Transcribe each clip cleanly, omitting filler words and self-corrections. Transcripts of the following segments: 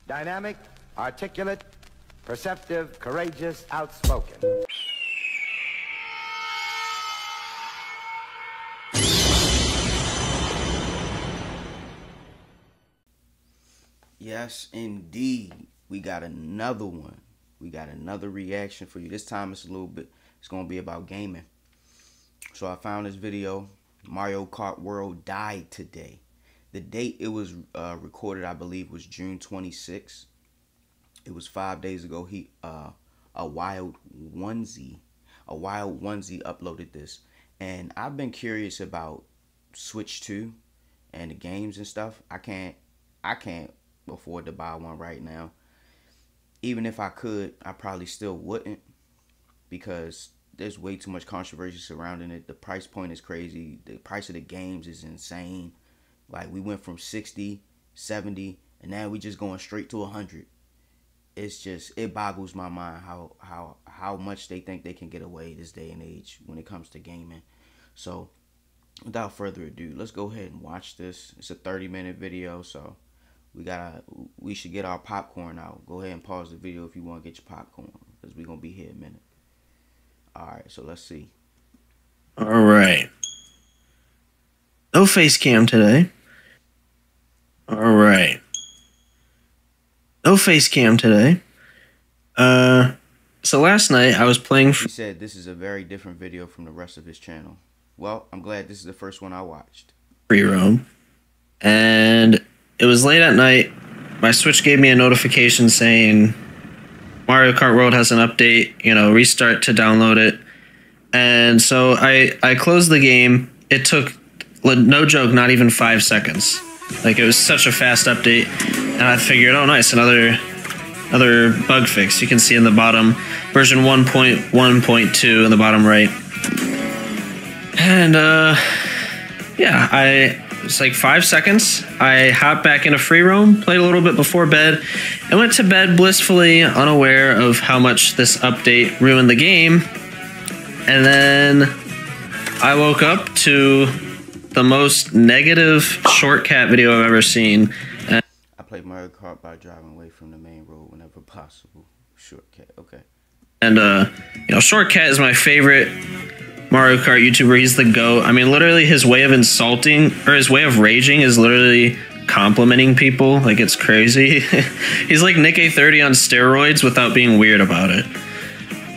Dynamic, articulate, perceptive, courageous, outspoken. Yes, indeed. We got another one. We got another reaction for you. This time it's going to be about gaming. So I found this video. Mario Kart World died today. The date it was recorded, I believe, was June 26th. It was 5 days ago. A wild onesie uploaded this. And I've been curious about Switch 2 and the games and stuff. I can't afford to buy one right now. Even if I could, I probably still wouldn't, because there's way too much controversy surrounding it. The price point is crazy. The price of the games is insane. Like, we went from 60, 70, and now we just going straight to 100. It's just, it boggles my mind how much they think they can get away this day and age when it comes to gaming. So without further ado, let's go ahead and watch this. It's a 30-minute video, so we should get our popcorn out. Go ahead and pause the video if you want to get your popcorn, because we're gonna be here a minute. Alright, so let's see. Alright. No face cam today. Alright. No face cam today. So last night I was playing. He said this is a very different video from the rest of his channel. Well, I'm glad this is the first one I watched. Free roam. And it was late at night. My Switch gave me a notification saying Mario Kart World has an update, you know, restart to download it. And so I closed the game. It took, no joke, not even 5 seconds. Like, it was such a fast update. And I figured, oh nice, another bug fix. You can see in the bottom, version 1.1.2 in the bottom right. And yeah, it's like 5 seconds. I hopped back into free roam, played a little bit before bed, and went to bed blissfully unaware of how much this update ruined the game. And then I woke up to the most negative shortcut video I've ever seen. And I played Mario Kart by driving away from the main road whenever possible. Shortcut, okay. And you know, Shortcut is my favorite Mario Kart YouTuber. He's the GOAT. I mean, literally his way of insulting, or his way of raging, is literally complimenting people. Like, it's crazy. He's like Nick A30 on steroids without being weird about it.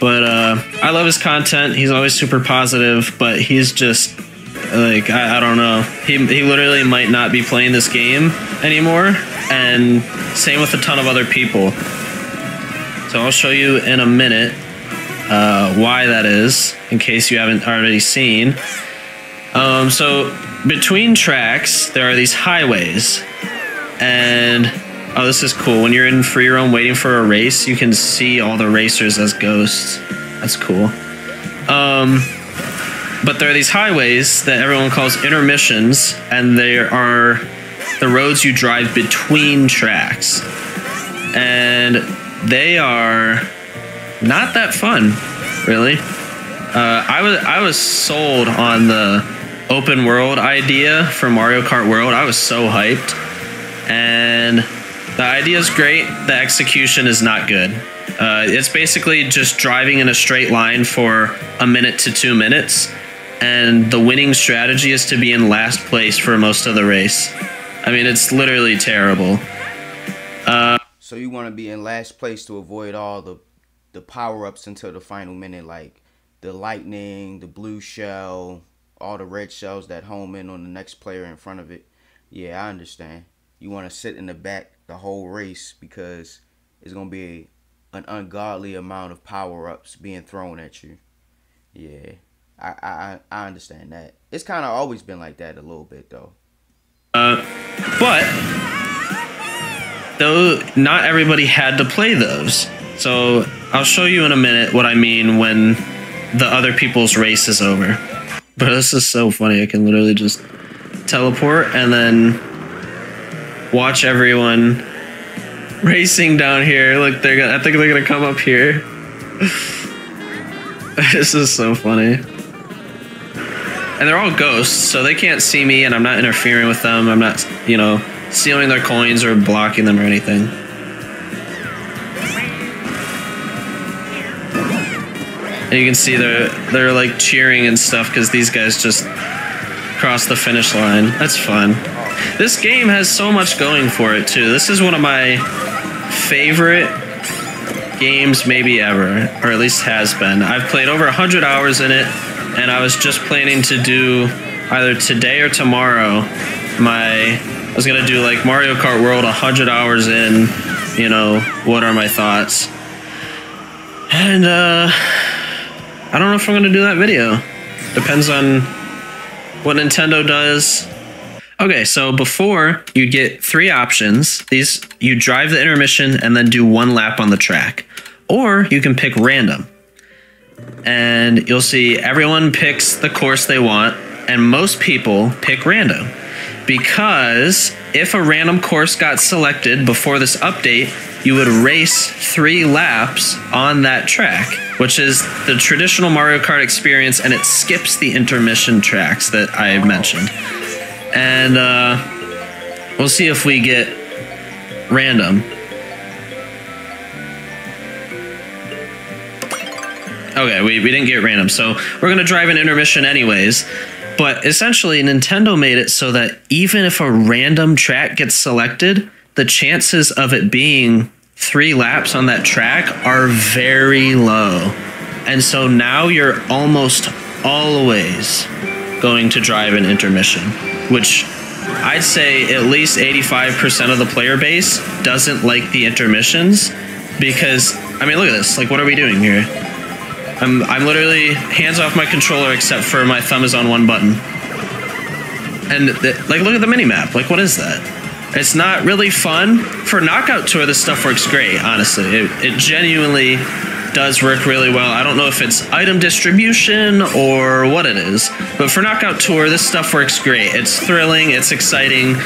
But I love his content. He's always super positive, but he's just like, I don't know. He literally might not be playing this game anymore, and same with a ton of other people. So I'll show you in a minute why that is, in case you haven't already seen. So between tracks, there are these highways, and oh, this is cool. When you're in free roam waiting for a race, you can see all the racers as ghosts. That's cool. But there are these highways that everyone calls intermissions, and they are the roads you drive between tracks. And they are not that fun, really. I was sold on the open world idea for Mario Kart World. I was so hyped. And the idea is great. The execution is not good. It's basically just driving in a straight line for 1 minute to 2 minutes. And the winning strategy is to be in last place for most of the race. I mean, it's literally terrible. So you want to be in last place to avoid all the power-ups until the final minute, like the lightning, the blue shell, all the red shells that home in on the next player in front of it. Yeah, I understand. You want to sit in the back the whole race because it's going to be an ungodly amount of power-ups being thrown at you. Yeah, I understand that. It's kind of always been like that a little bit, though. But though not everybody had to play those. So I'll show you in a minute what I mean when the other people's race is over. But this is so funny. I can literally just teleport and then watch everyone racing down here. Look, I think they're gonna come up here. This is so funny. And they're all ghosts, so they can't see me, and I'm not interfering with them. I'm not, you know, stealing their coins or blocking them or anything. And you can see they're like cheering and stuff because these guys just crossed the finish line. That's fun. This game has so much going for it too. This is one of my favorite games maybe ever, or at least has been. I've played over 100 hours in it, and I was just planning to do either today or tomorrow I was gonna do like Mario Kart World 100 hours in, you know, what are my thoughts? And I don't know if I'm gonna do that video. Depends on what Nintendo does. Okay, so before you get 3 options. These, you drive the intermission and then do 1 lap on the track. Or you can pick random. And you'll see everyone picks the course they want, and most people pick random. Because if a random course got selected before this update, you would race 3 laps on that track, which is the traditional Mario Kart experience, and it skips the intermission tracks that I mentioned. And we'll see if we get random. Okay, we didn't get random, so we're going to drive an intermission anyways. But essentially, Nintendo made it so that even if a random track gets selected, the chances of it being 3 laps on that track are very low. And so now you're almost always going to drive an intermission, which I'd say at least 85% of the player base doesn't like the intermissions because, I mean, look at this. Like, what are we doing here? I'm literally hands off my controller except for my thumb is on 1 button. And like, look at the mini-map. Like, what is that? It's not really fun. For Knockout Tour, this stuff works great, honestly. It genuinely does work really well. I don't know if it's item distribution or what it is, but for Knockout Tour, this stuff works great. It's thrilling, it's exciting.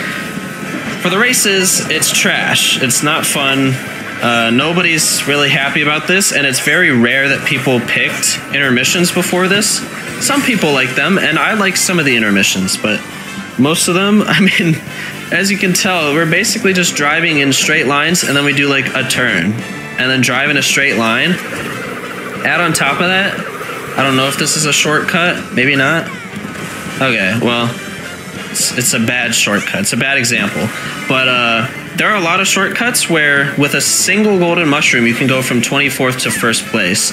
For the races, it's trash. It's not fun. Nobody's really happy about this, and it's very rare that people picked intermissions before this. Some people like them, and I like some of the intermissions, but most of them, I mean, as you can tell, we're basically just driving in straight lines, and then we do like a turn, and then drive in a straight line. Add on top of that, I don't know if this is a shortcut, maybe not. Okay, well, it's a bad shortcut, it's a bad example, but there are a lot of shortcuts where with a single golden mushroom you can go from 24th to 1st place,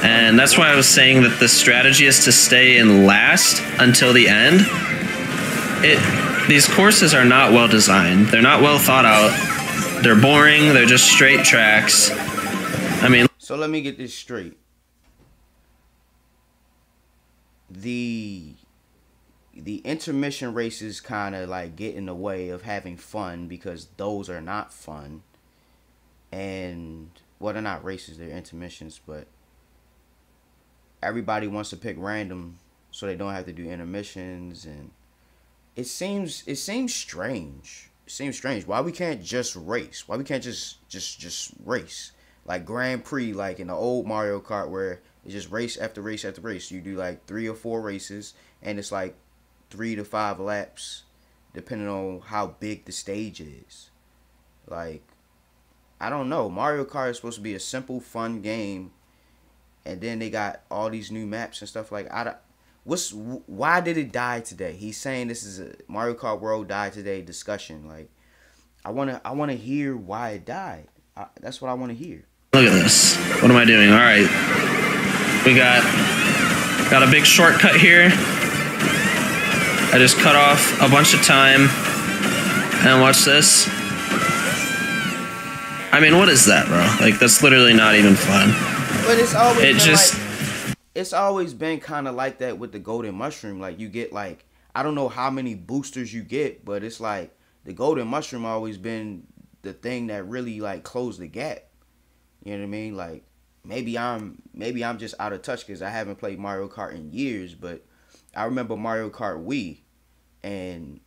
and that's why I was saying that the strategy is to stay in last until the end. These courses are not well designed, they're not well thought out, they're boring, they're just straight tracks. I mean, so let me get this straight. The intermission races kind of like get in the way of having fun because those are not fun. And, well, they're not races, they're intermissions, but everybody wants to pick random so they don't have to do intermissions, and it seems strange. It seems strange. Why we can't just race? Why we can't just race? Like Grand Prix, like in the old Mario Kart where it's just race after race after race. You do like 3 or 4 races, and it's like 3 to 5 laps, depending on how big the stage is. Like, I don't know. Mario Kart is supposed to be a simple, fun game, and then they got all these new maps and stuff. Like, why did it die today? He's saying this is a Mario Kart World died today discussion. Like, I wanna hear why it died. That's what I want to hear. Look at this. What am I doing? All right, we got a big shortcut here. I just cut off a bunch of time, and watch this. I mean, what is that, bro? Like, that's literally not even fun. But it's always it's always been kind of like that with the golden mushroom. Like, you get like, I don't know how many boosters you get, but it's like the golden mushroom always been the thing that really like closed the gap. You know what I mean? Like, maybe I'm just out of touch because I haven't played Mario Kart in years, but I remember Mario Kart Wii, and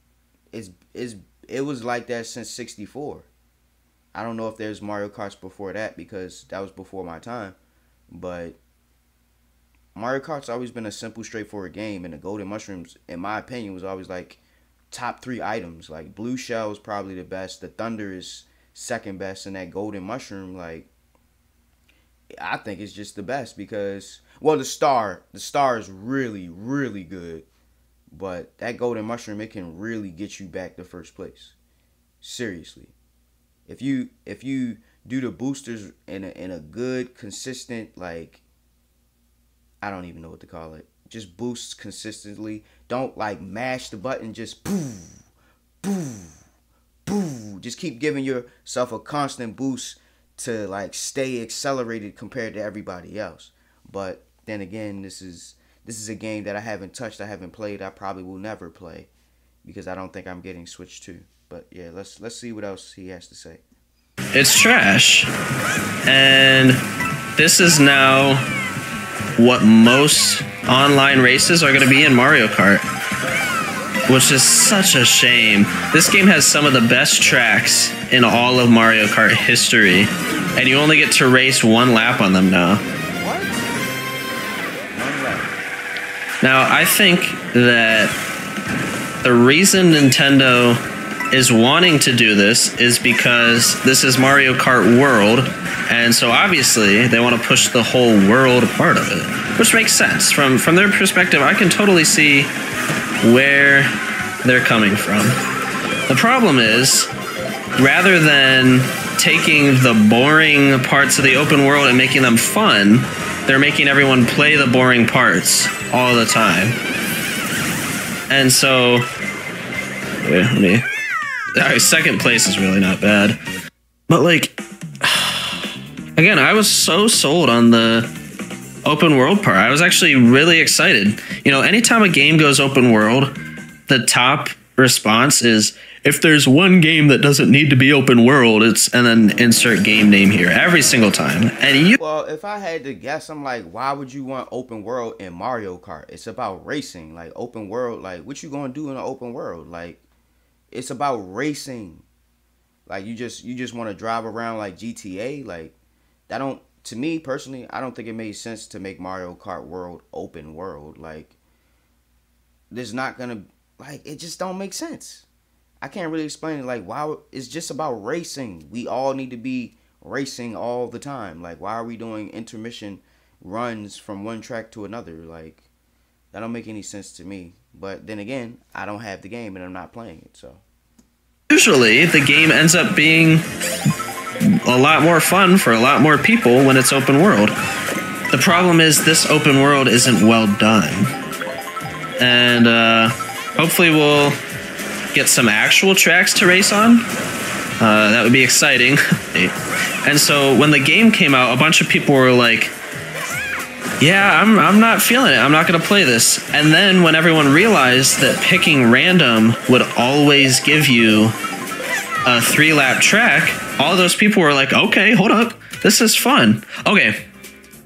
it was like that since '64. I don't know if there's Mario Karts before that because that was before my time, but Mario Kart's always been a simple, straightforward game, and the golden mushrooms, in my opinion, was always like top 3 items. Like, blue shell is probably the best, the thunder is second best, and that golden mushroom, like, I think it's just the best because, well, the star is really, really good. But that golden mushroom, it can really get you back to first place. Seriously. If you do the boosters in a good, consistent, like, I don't even know what to call it. Just boosts consistently. Don't like mash the button, just boo, boo, boo. Just keep giving yourself a constant boost to like stay accelerated compared to everybody else. But then again, this is a game that I haven't touched, I haven't played, I probably will never play because I don't think I'm getting Switch 2. But yeah, let's see what else he has to say. It's trash. And this is now what most online races are going to be in Mario Kart, which is such a shame. This game has some of the best tracks in all of Mario Kart history, and you only get to race one lap on them now. What? One lap. Now, I think that the reason Nintendo is wanting to do this is because this is Mario Kart World, and so obviously they want to push the whole world part of it, which makes sense. From their perspective, I can totally see where they're coming from. The problem is, rather than taking the boring parts of the open world and making them fun, they're making everyone play the boring parts all the time. And so, alright, second place is really not bad. But like, again, I was so sold on the open world part. I was actually really excited. You know, anytime a game goes open world, the top response is, if there's one game that doesn't need to be open world, it's, and then insert game name here every single time. And well, if I had to guess, I'm like, why would you want open world in Mario Kart? It's about racing. Like, open world, like, what you gonna do in an open world? Like, it's about racing. Like, you just want to drive around like GTA. Like, that don't, to me personally, I don't think it made sense to make Mario Kart World open world. Like, there's not gonna, like, it just don't make sense. I can't really explain it. Like, why? It's just about racing. We all need to be racing all the time. Like, why are we doing intermission runs from one track to another? Like, that don't make any sense to me. But then again, I don't have the game and I'm not playing it, so. Usually, the game ends up being a lot more fun for a lot more people when it's open world. The problem is this open world isn't well done. And hopefully we'll get some actual tracks to race on. That would be exciting. And so when the game came out, a bunch of people were like, yeah, I'm not feeling it. I'm not going to play this. And then when everyone realized that picking random would always give you a 3-lap track, all those people were like, okay, hold up. This is fun. Okay,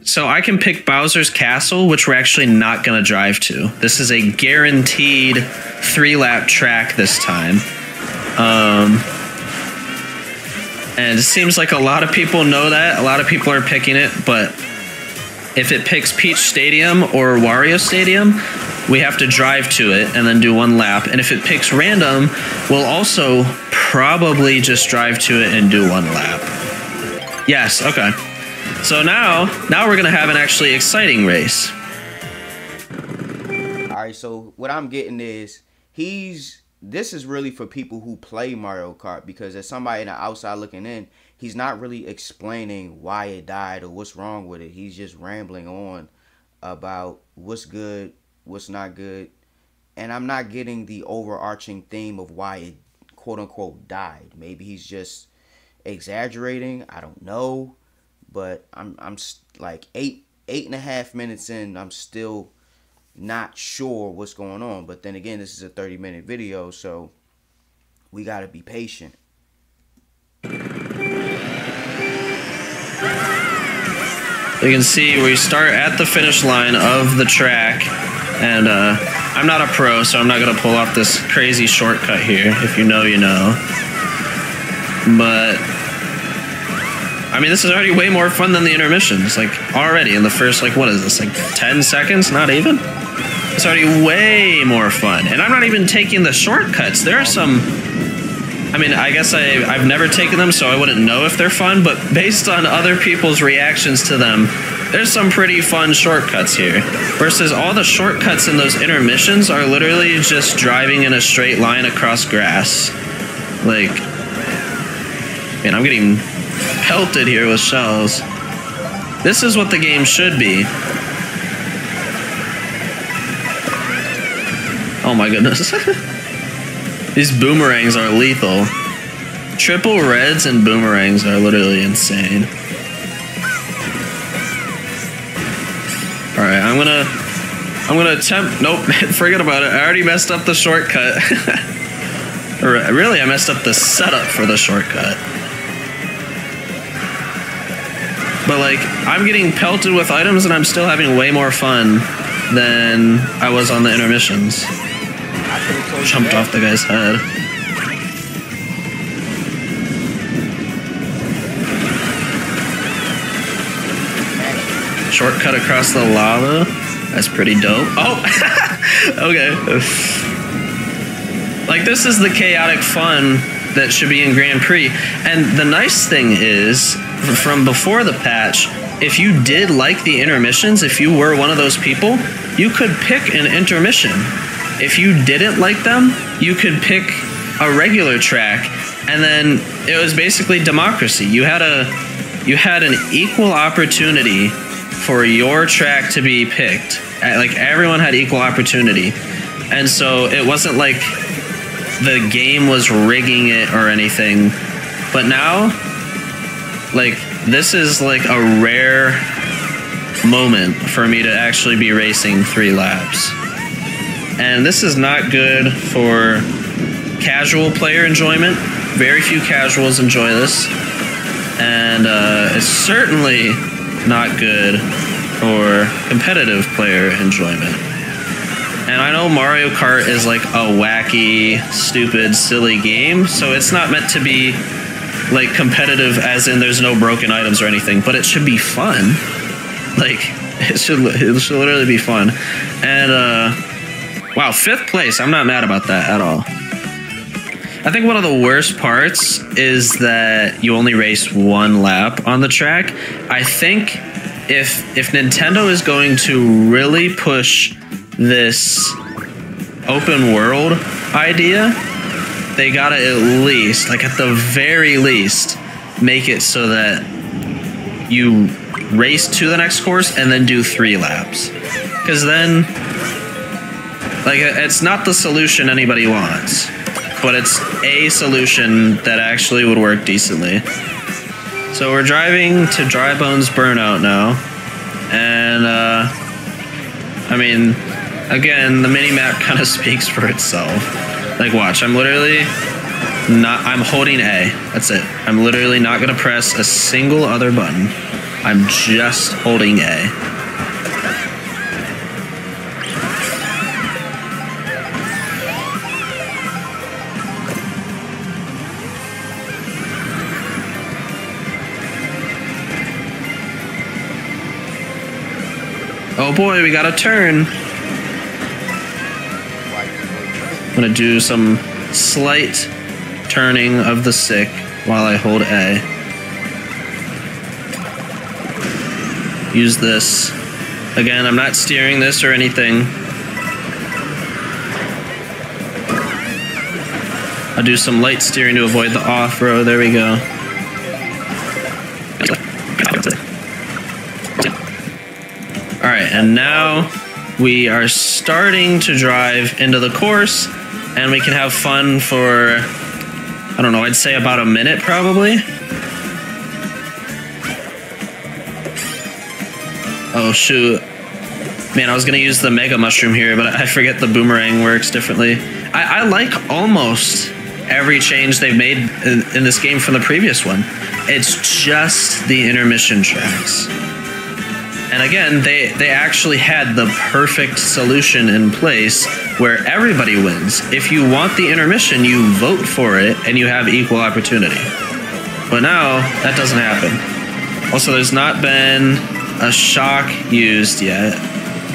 so I can pick Bowser's Castle, which we're actually not going to drive to. This is a guaranteed 3-lap track this time. And it seems like a lot of people know that. A lot of people are picking it, but if it picks Peach Stadium or Wario Stadium, we have to drive to it and then do 1 lap. And if it picks random, we'll also probably just drive to it and do 1 lap. Yes, okay. So now we're gonna have an actually exciting race. Alright, so what I'm getting is, this is really for people who play Mario Kart, because as somebody in the outside looking in, he's not really explaining why it died or what's wrong with it. He's just rambling on about what's good, what's not good. And I'm not getting the overarching theme of why it quote unquote died. Maybe he's just exaggerating. I don't know. But I'm like eight and a half minutes in, I'm still not sure what's going on. But then again, this is a 30-minute video, so we gotta be patient. You can see we start at the finish line of the track, and I'm not a pro, so I'm not gonna pull off this crazy shortcut here. If you know, you know. But I mean, this is already way more fun than the intermissions. Like, already in the first, like, what is this, like 10 seconds? Not even? It's already way more fun. And I'm not even taking the shortcuts. There are some, I mean, I guess I've never taken them, so I wouldn't know if they're fun, but based on other people's reactions to them, there's some pretty fun shortcuts here. Versus all the shortcuts in those intermissions are literally just driving in a straight line across grass. Like, man, I'm getting pelted here with shells. This is what the game should be. Oh my goodness. These boomerangs are lethal. Triple reds and boomerangs are literally insane. Alright, I'm gonna attempt. Nope, forget about it. I already messed up the shortcut. Really, I messed up the setup for the shortcut. But like, I'm getting pelted with items and I'm still having way more fun than I was on the intermissions. Jumped off the guy's head. Shortcut across the lava. That's pretty dope. Oh, okay. Like, this is the chaotic fun that should be in Grand Prix. And the nice thing is, from before the patch, if you did like the intermissions, if you were one of those people, you could pick an intermission. If you didn't like them, you could pick a regular track, and then it was basically democracy. You had an equal opportunity for your track to be picked. Like, everyone had equal opportunity. And so it wasn't like the game was rigging it or anything. But now, like, this is like a rare moment for me to actually be racing 3 laps. And this is not good for casual player enjoyment. Very few casuals enjoy this. And it's certainly not good for competitive player enjoyment. And I know Mario Kart is like a wacky, stupid, silly game, so it's not meant to be like competitive as in there's no broken items or anything, but it should be fun. Like, it should literally be fun. And wow, 5th place. I'm not mad about that at all. I think one of the worst parts is that you only race 1 lap on the track. I think if Nintendo is going to really push this open world idea, they gotta at least, like at the very least, make it so that you race to the next course and then do 3 laps. Because then, like, it's not the solution anybody wants, but it's a solution that actually would work decently. So we're driving to Dry Bones Burnout now, and I mean, again, the mini-map kind of speaks for itself. Like, watch, I'm holding A, that's it. I'm literally not gonna press a single other button. I'm just holding A. Oh boy, we got a turn. I'm gonna do some slight turning of the stick while I hold A. Use this. Again, I'm not steering this or anything. I'll do some light steering to avoid the off-road. There we go. Alright, and now we are starting to drive into the course, and we can have fun for, I don't know, I'd say about a minute probably. Oh shoot. Man, I was gonna use the Mega Mushroom here, but I forget the boomerang works differently. I like almost every change they've made in this game from the previous one. It's just the intermission tracks. And again, they actually had the perfect solution in place where everybody wins. If you want the intermission, you vote for it and you have equal opportunity. But now, that doesn't happen. Also, there's not been a shock used yet.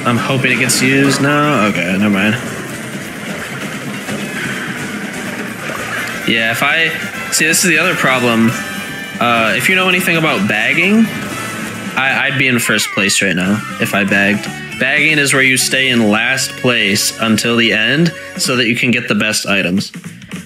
I'm hoping it gets used now. Okay, never mind. Yeah, if I... See, this is the other problem. If you know anything about bagging, I'd be in first place right now if I bagged. Bagging is where you stay in last place until the end so that you can get the best items.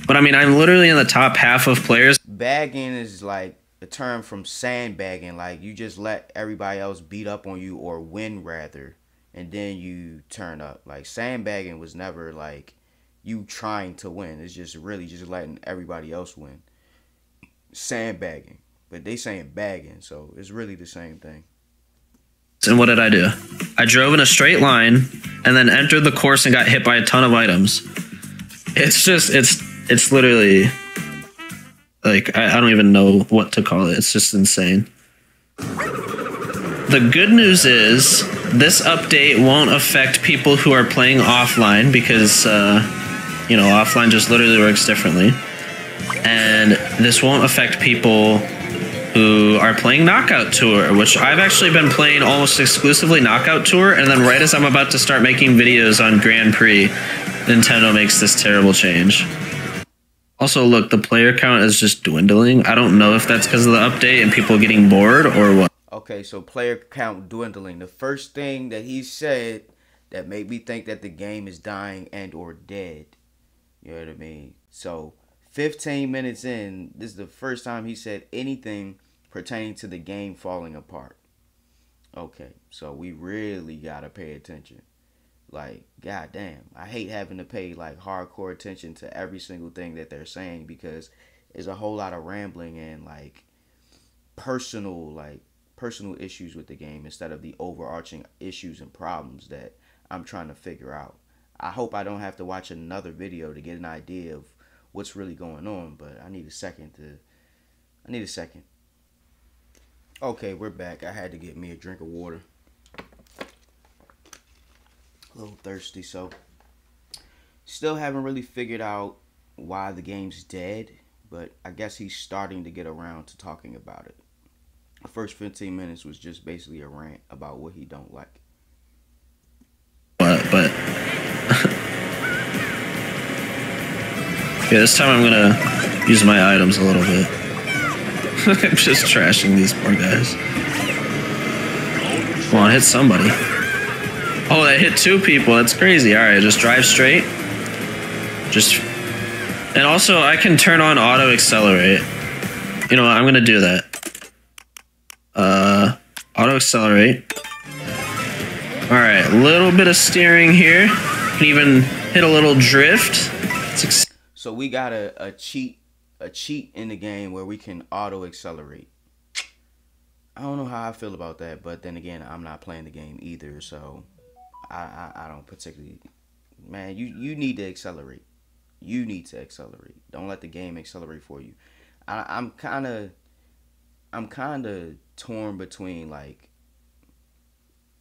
But I mean, I'm literally in the top half of players. Bagging is like a term from sandbagging. Like, you just let everybody else beat up on you, or win rather, and then you turn up. Like, sandbagging was never like you trying to win. It's just really just letting everybody else win. Sandbagging. But they saying bagging, so it's really the same thing. And what did I do? I drove in a straight line and then entered the course and got hit by a ton of items. It's just, it's literally, like, I don't even know what to call it. It's just insane. The good news is this update won't affect people who are playing offline because, you know, offline just literally works differently. And this won't affect people who are playing Knockout Tour, which I've actually been playing almost exclusively Knockout Tour, and then right as I'm about to start making videos on Grand Prix, Nintendo makes this terrible change. Also, look, the player count is just dwindling. I don't know if that's because of the update and people getting bored or what. Okay, so player count dwindling. The first thing that he said that made me think that the game is dying and or dead. You know what I mean? So 15 minutes in, this is the first time he said anything pertaining to the game falling apart. Okay, so we really gotta pay attention. Like, goddamn, I hate having to pay like hardcore attention to every single thing that they're saying, because there's a whole lot of rambling and like personal issues with the game instead of the overarching issues and problems that I'm trying to figure out. I hope I don't have to watch another video to get an idea of what's really going on, but I need a second. Okay, we're back. I had to get me a drink of water. A little thirsty, so still haven't really figured out why the game's dead, but I guess he's starting to get around to talking about it. The first 15 minutes was just basically a rant about what he don't like. But yeah, this time I'm gonna use my items a little bit. I'm just trashing these poor guys. Come on, hit somebody. Oh, that hit two people. That's crazy. All right, just drive straight. And also I can turn on auto accelerate. You know what? I'm gonna do that. Auto accelerate. All right, a little bit of steering here. Can even hit a little drift. So we got a cheat in the game where we can auto accelerate. I don't know how I feel about that, but then again, I'm not playing the game either, so I don't particularly. Man, you need to accelerate. You need to accelerate. Don't let the game accelerate for you. I'm kind of torn between like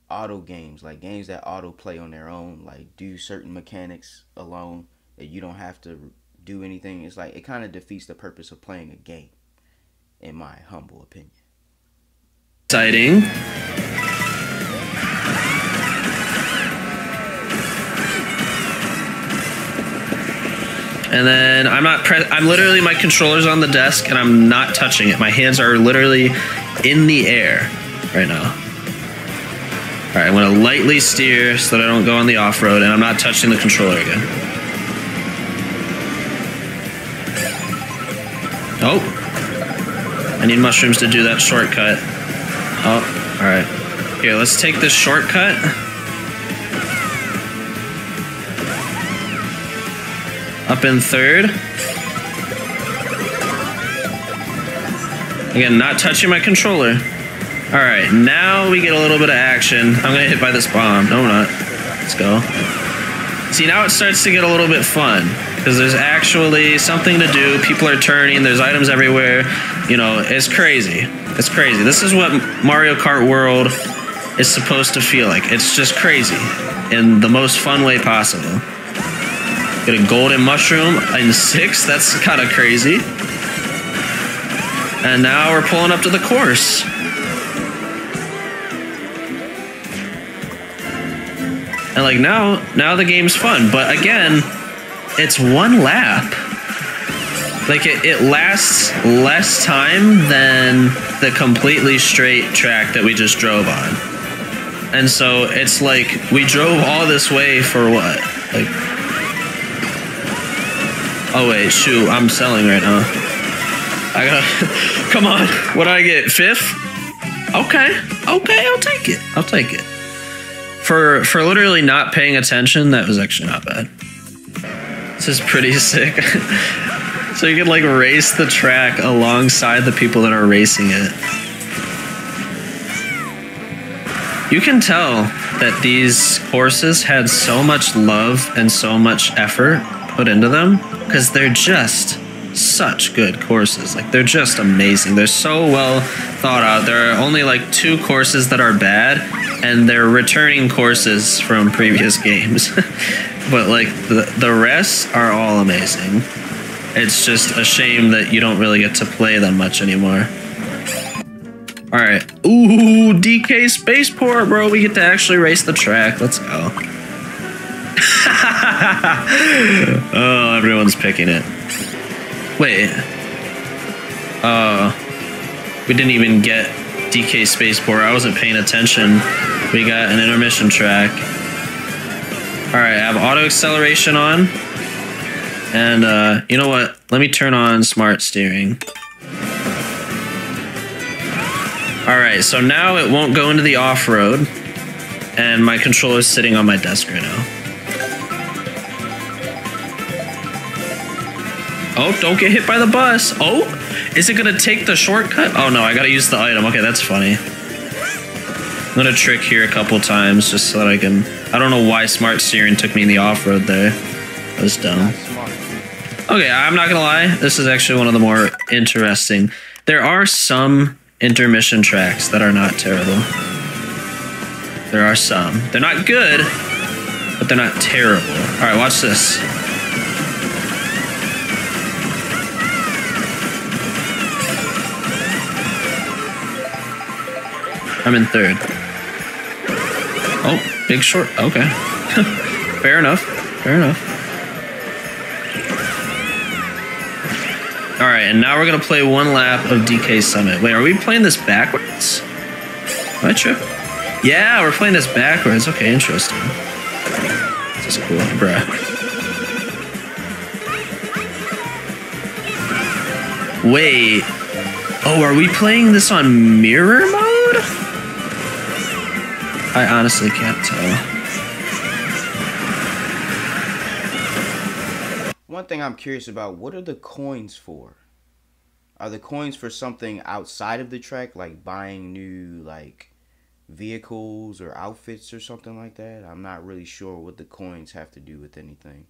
auto games, like games that auto play on their own, like do certain mechanics alone that you don't have to do anything. It's like it kind of defeats the purpose of playing a game, in my humble opinion. Exciting. And then I'm literally, my controller's on the desk and I'm not touching it. My hands are literally in the air right now. All right, I'm gonna lightly steer so that I don't go on the off-road, and I'm not touching the controller again. Oh, I need mushrooms to do that shortcut. Oh, all right. Here, let's take this shortcut. Up in third. Again, not touching my controller. All right, now we get a little bit of action. I'm gonna hit by this bomb. No, I'm not. Let's go. See, now it starts to get a little bit fun because there's actually something to do. People are turning. There's items everywhere. You know, it's crazy. It's crazy. This is what Mario Kart World is supposed to feel like. It's just crazy in the most fun way possible. Get a golden mushroom in 6th. That's kind of crazy. And now we're pulling up to the course. And like now the game's fun, but again, it's one lap. Like it lasts less time than the completely straight track that we just drove on. And so it's like we drove all this way for what? Like, oh wait, shoot, I'm selling right now. I gotta, come on, what do I get, 5th? Okay, I'll take it. I'll take it. For literally not paying attention, that was actually not bad. This is pretty sick. So you can like race the track alongside the people that are racing it. You can tell that these courses had so much love and so much effort put into them because they're just such good courses. Like, they're just amazing. They're so well thought out. There are only like 2 courses that are bad, and they're returning courses from previous games. But like the rest are all amazing. It's just a shame that you don't really get to play them much anymore. All right. Ooh, DK Spaceport, bro. We get to actually race the track. Let's go. Oh, everyone's picking it. Wait. We didn't even get DK Spaceport. I wasn't paying attention. We got an intermission track. All right, I have auto acceleration on. And you know what? Let me turn on smart steering. All right, so now it won't go into the off-road, and my controller's sitting on my desk right now. Oh, don't get hit by the bus. Oh, is it gonna take the shortcut? Oh no, I gotta use the item. Okay, that's funny. I'm gonna trick here a couple times just so that I can... I don't know why smart steering took me in the off-road there. That was dumb. Okay, I'm not gonna lie. This is actually one of the more interesting. There are some intermission tracks that are not terrible. There are some. They're not good, but they're not terrible. All right, watch this. I'm in 3rd. Oh, big short. Okay. Fair enough. Fair enough. All right, and now we're going to play 1 lap of DK Summit. Wait, are we playing this backwards? Am I tripping? Yeah, we're playing this backwards. Okay, interesting. This is cool, bruh. Wait. Oh, are we playing this on mirror mode? I honestly can't tell. One thing I'm curious about, what are the coins for? Are the coins for something outside of the track, like buying new like vehicles or outfits or something like that? I'm not really sure what the coins have to do with anything.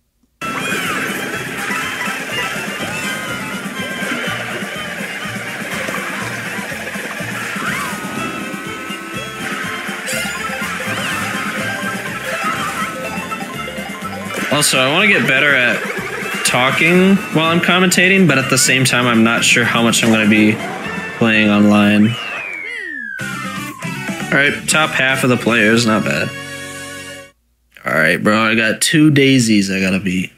Also, I want to get better at talking while I'm commentating, but at the same time, I'm not sure how much I'm going to be playing online. Alright, top half of the players, not bad. Alright, bro, I got 2 daisies I gotta beat.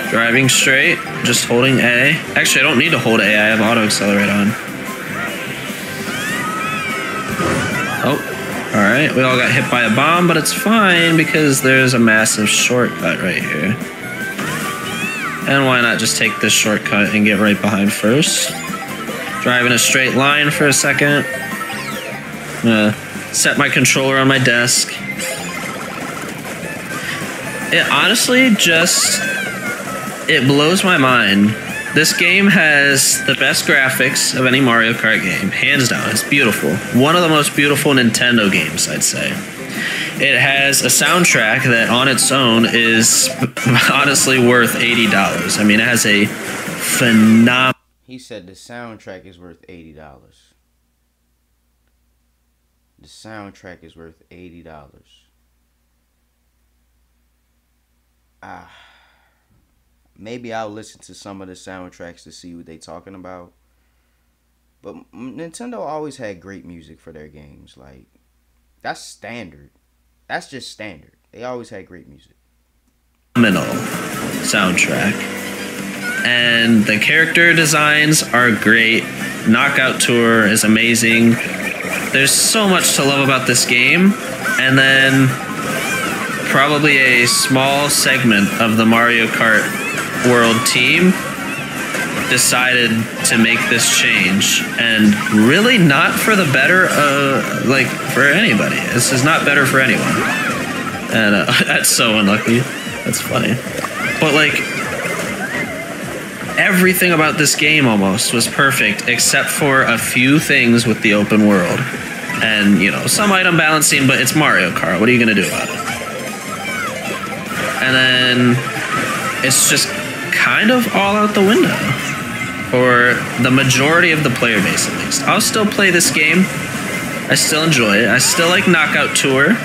Driving straight, just holding A. Actually, I don't need to hold A, I have auto accelerate on. Oh. Alright, we all got hit by a bomb, but it's fine because there's a massive shortcut right here. And why not just take this shortcut and get right behind first? Drive in a straight line for a second. Set my controller on my desk. It honestly just... it blows my mind. This game has the best graphics of any Mario Kart game, hands down. It's beautiful. One of the most beautiful Nintendo games, I'd say. It has a soundtrack that on its own is honestly worth $80. I mean, it has a phenomenal... He said the soundtrack is worth $80. The soundtrack is worth $80. Maybe I'll listen to some of the soundtracks to see what they're talking about. But Nintendo always had great music for their games. Like, that's standard. That's just standard. They always had great music. Phenomenal soundtrack. And the character designs are great. Knockout Tour is amazing. There's so much to love about this game. And then probably a small segment of the Mario Kart World team decided to make this change, and really not for the better, like for anybody. This is not better for anyone, and that's so unlucky. That's funny, but like everything about this game almost was perfect except for a few things with the open world, and you know, some item balancing. But it's Mario Kart. What are you gonna do about it? And then it's just kind of all out the window. For the majority of the player base, at least. I'll still play this game. I still enjoy it. I still like Knockout Tour.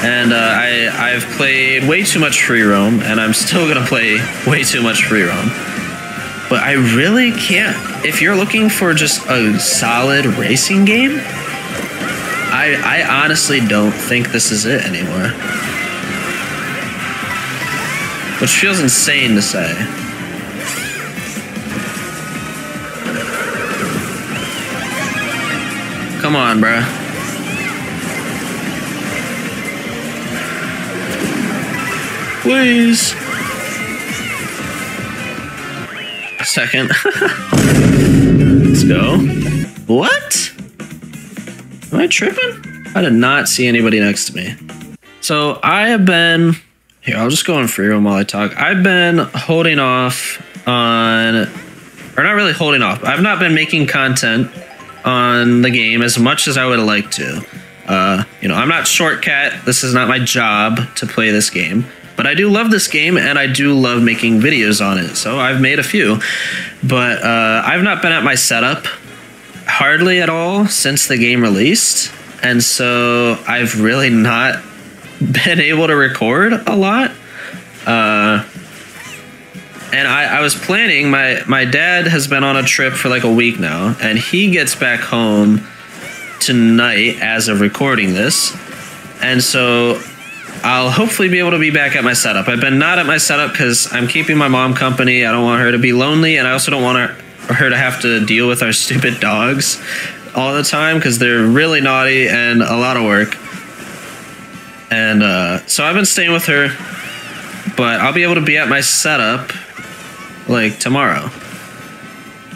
And I've played way too much free roam, and I'm still gonna play way too much free roam. But I really can't. If you're looking for just a solid racing game, I honestly don't think this is it anymore. Which feels insane to say. Come on, bruh. Please. A second. Let's go. What? Am I tripping? I did not see anybody next to me. So I have been... Here, I'll just go in free roam while I talk. I've been holding off on... Or not really holding off. I've not been making content on the game as much as I would like to. You know, I'm not Shortcat. This is not my job to play this game. But I do love this game, and I do love making videos on it. So I've made a few. But I've not been at my setup hardly at all since the game released. And so I've really not been able to record a lot. And I was planning, my dad has been on a trip for like a week now, and he gets back home tonight as of recording this. And so I'll hopefully be able to be back at my setup. I've been not at my setup because I'm keeping my mom company. I don't want her to be lonely, and I also don't want her to have to deal with our stupid dogs all the time because they're really naughty and a lot of work. And so I've been staying with her, but I'll be able to be at my setup like tomorrow.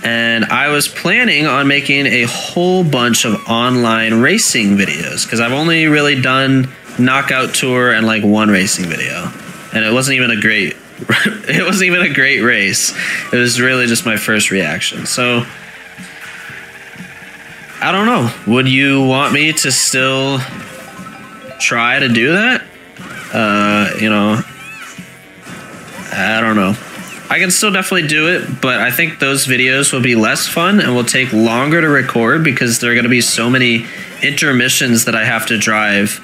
And I was planning on making a whole bunch of online racing videos because I've only really done Knockout Tour and like one racing video, and it wasn't even a great race. It was really just my first reaction. So I don't know, would you want me to still try to do that? You know, I don't know. I can still definitely do it, but I think those videos will be less fun and will take longer to record because there are going to be so many intermissions that I have to drive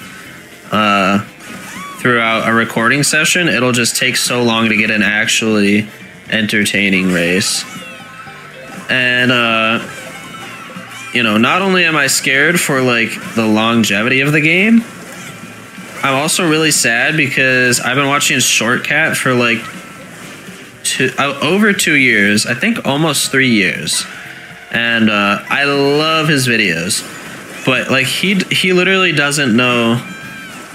throughout a recording session. It'll just take so long to get an actually entertaining race. And, you know, not only am I scared for, like, the longevity of the game, I'm also really sad because I've been watching Shortcat for, like, over 2 years, I think almost 3 years, and I love his videos, but like he literally doesn't know,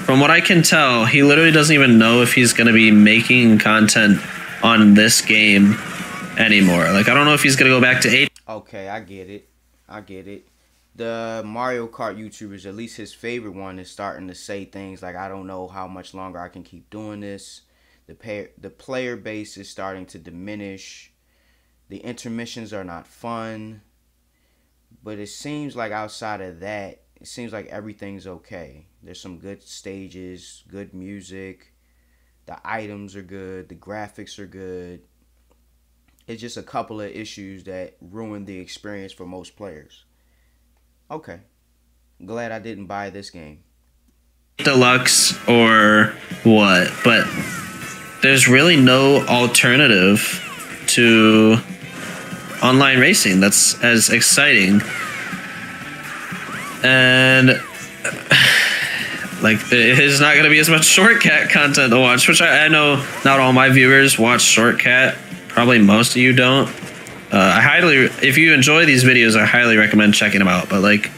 from what I can tell, he literally doesn't even know if he's gonna be making content on this game anymore. Like I don't know if he's gonna go back to 8. Okay, I get it. The Mario Kart YouTubers, at least his favorite one, is starting to say things like, I don't know how much longer I can keep doing this. The player base is starting to diminish. The intermissions are not fun. But it seems like outside of that, it seems like everything's okay. There's some good stages, good music. The items are good. The graphics are good. It's just a couple of issues that ruin the experience for most players. Okay. Glad I didn't buy this game. Deluxe or what, but there's really no alternative to online racing that's as exciting. And Like, there's not going to be as much Shortcat content to watch, which I know not all my viewers watch Shortcat. Probably most of you don't. If you enjoy these videos, I highly recommend checking them out. But, like,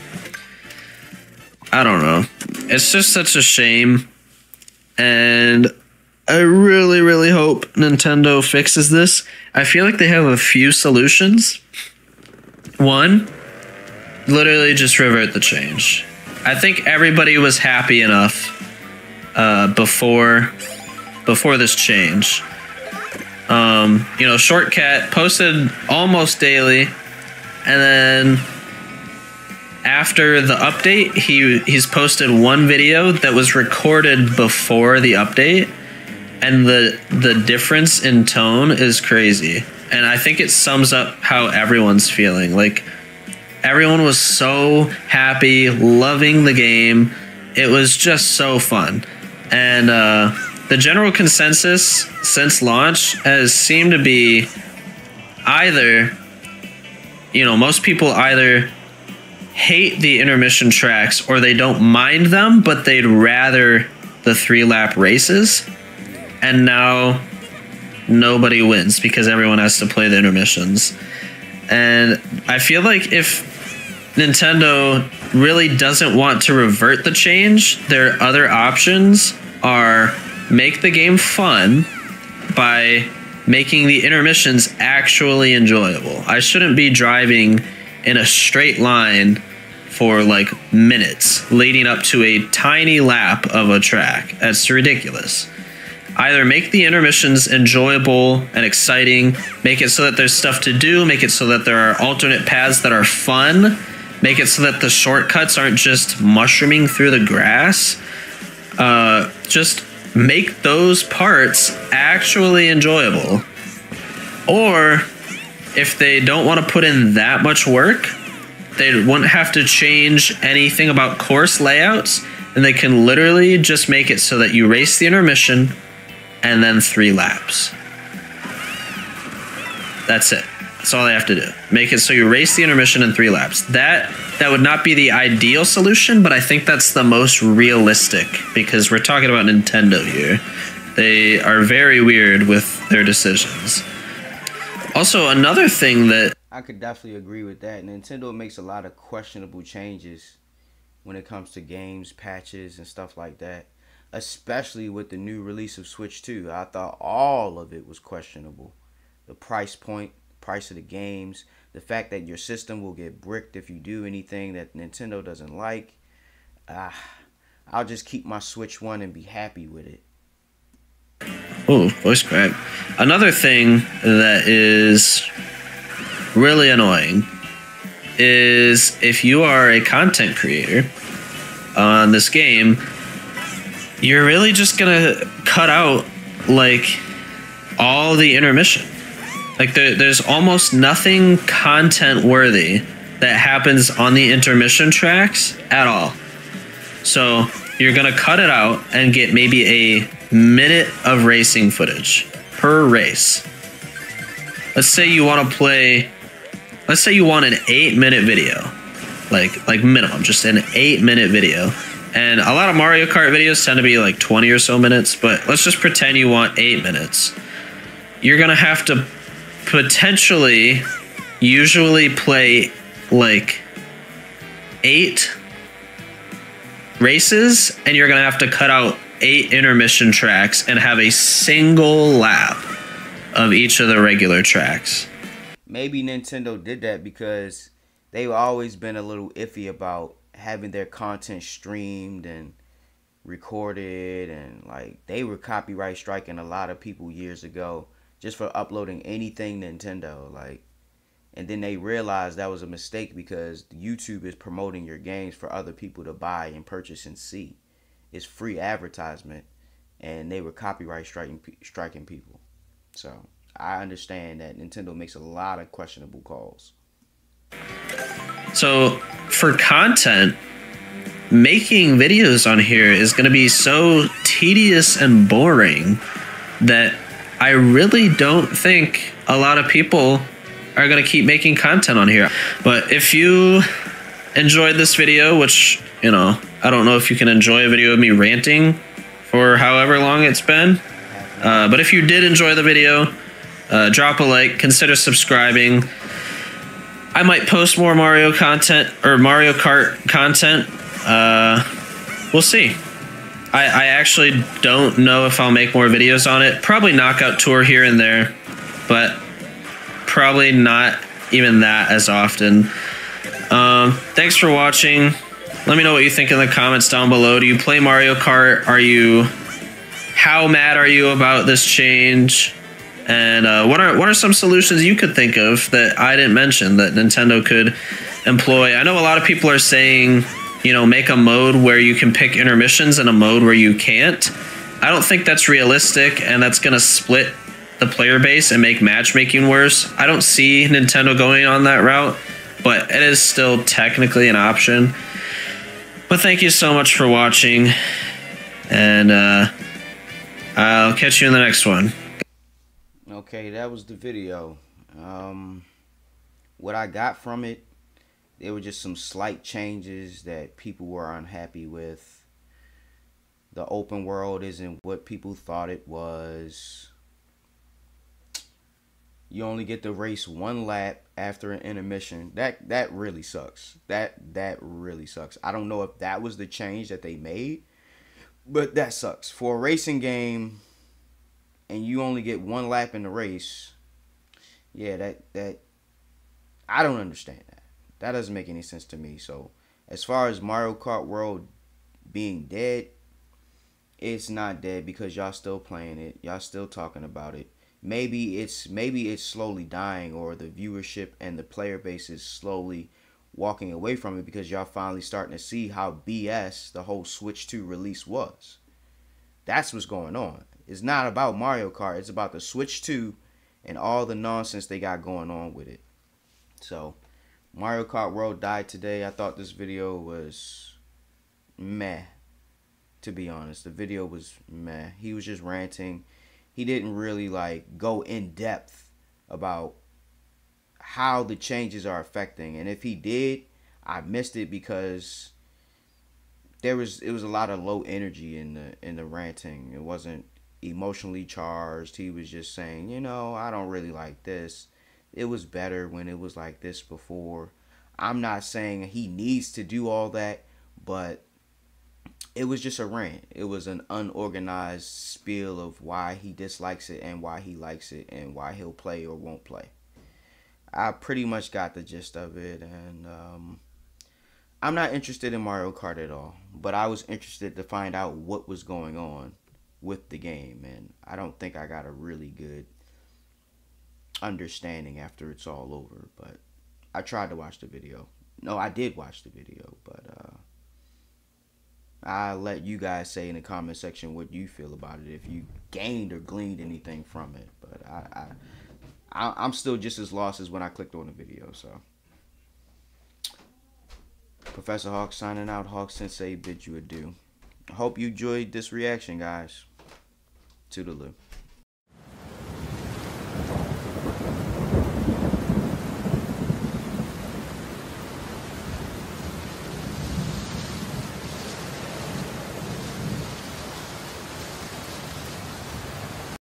I don't know. It's just such a shame. And I really, really hope Nintendo fixes this. I feel like they have a few solutions. One, literally just revert the change. I think everybody was happy enough before this change. You know, Shortcat posted almost daily, and then after the update, he's posted one video that was recorded before the update, and the difference in tone is crazy. And I think it sums up how everyone's feeling. Like, everyone was so happy, loving the game. It was just so fun. And the general consensus since launch has seemed to be either, you know, most people either hate the intermission tracks or they don't mind them, but they'd rather the 3-lap races. And now nobody wins because everyone has to play the intermissions. And I feel like if Nintendo really doesn't want to revert the change, their other options are make the game fun by making the intermissions actually enjoyable. I shouldn't be driving in a straight line for like minutes leading up to a tiny lap of a track. That's ridiculous. Either make the intermissions enjoyable and exciting, make it so that there's stuff to do, make it so that there are alternate paths that are fun, make it so that the shortcuts aren't just mushrooming through the grass. Just make those parts actually enjoyable. Or if they don't want to put in that much work, they wouldn't have to change anything about course layouts, and they can literally just make it so that you race the intermission and then 3 laps. That's it. That's all they have to do. Make it so you race the intermission in 3 laps. That would not be the ideal solution, but I think that's the most realistic because we're talking about Nintendo here. They are very weird with their decisions. Also, another thing that I could definitely agree with that. Nintendo makes a lot of questionable changes when it comes to games, patches, and stuff like that. Especially with the new release of Switch 2. I thought all of it was questionable. The price point, price of the games, the fact that your system will get bricked if you do anything that Nintendo doesn't like. I'll just keep my Switch 1 and be happy with it. Oh, voice crack. Another thing that is really annoying is if you are a content creator on this game, you're really just gonna cut out like all the intermission. Like there's almost nothing content worthy that happens on the intermission tracks at all. So you're gonna cut it out and get maybe a minute of racing footage per race. Let's say you want to play, let's say you want an 8-minute video, like minimum, just an 8-minute video. And a lot of Mario Kart videos tend to be like 20 or so minutes, but let's just pretend you want 8 minutes. You're gonna have to potentially usually play like 8 races, and you're gonna have to cut out 8 intermission tracks and have a single lap of each of the regular tracks. Maybe Nintendo did that because they've always been a little iffy about having their content streamed and recorded, and like they were copyright striking a lot of people years ago just for uploading anything Nintendo, like, and then they realized that was a mistake because YouTube is promoting your games for other people to buy and purchase and see. It's free advertisement, and they were copyright striking people. So I understand that Nintendo makes a lot of questionable calls. So for content, making videos on here is going to be so tedious and boring that I really don't think a lot of people are going to keep making content on here. But if you enjoyed this video, which, you know, I don't know if you can enjoy a video of me ranting for however long it's been. But if you did enjoy the video, drop a like, consider subscribing. I might post more Mario content or Mario Kart content. We'll see. I actually don't know if I'll make more videos on it. Probably Knockout Tour here and there, but probably not even that as often. Thanks for watching. Let me know what you think in the comments down below. Do you play Mario Kart? How mad are you about this change? And what are some solutions you could think of that I didn't mention that Nintendo could employ? I know a lot of people are saying, you know, make a mode where you can pick intermissions and a mode where you can't. I don't think that's realistic, and that's going to split the player base and make matchmaking worse. I don't see Nintendo going on that route, but it is still technically an option. But thank you so much for watching, and I'll catch you in the next one. Okay, that was the video. What I got from it, there were just some slight changes that people were unhappy with. The open world isn't what people thought it was. You only get to race one lap after an intermission. That really sucks. That really sucks. I don't know if that was the change that they made, but that sucks. For a racing game and you only get one lap in the race, yeah, that I don't understand that. That doesn't make any sense to me. So as far as Mario Kart World being dead, it's not dead because y'all still playing it. Y'all still talking about it. Maybe it's slowly dying, or the viewership and the player base is slowly walking away from it because y'all finally starting to see how BS the whole Switch 2 release was. That's what's going on. It's not about Mario Kart. It's about the Switch 2 and all the nonsense they got going on with it. So Mario Kart World died today. I thought this video was meh, to be honest. The video was meh. He was just ranting. He didn't really like go in depth about how the changes are affecting. And if he did, I missed it because it was a lot of low energy in the ranting. It wasn't emotionally charged. He was just saying, you know, I don't really like this. It was better when it was like this before. I'm not saying he needs to do all that, but it was just a rant. It was an unorganized spiel of why he dislikes it and why he likes it and why he'll play or won't play. I pretty much got the gist of it, and I'm not interested in Mario Kart at all, but I was interested to find out what was going on with the game, and I don't think I got a really good understanding after it's all over. But I tried to watch the video. No, I did watch the video, but I'll let you guys say in the comment section what you feel about it, if you gained or gleaned anything from it. But I'm still just as lost as when I clicked on the video. So Professor Hawk signing out. Hawk Sensei bids you adieu. I hope you enjoyed this reaction, guys. Toodaloo.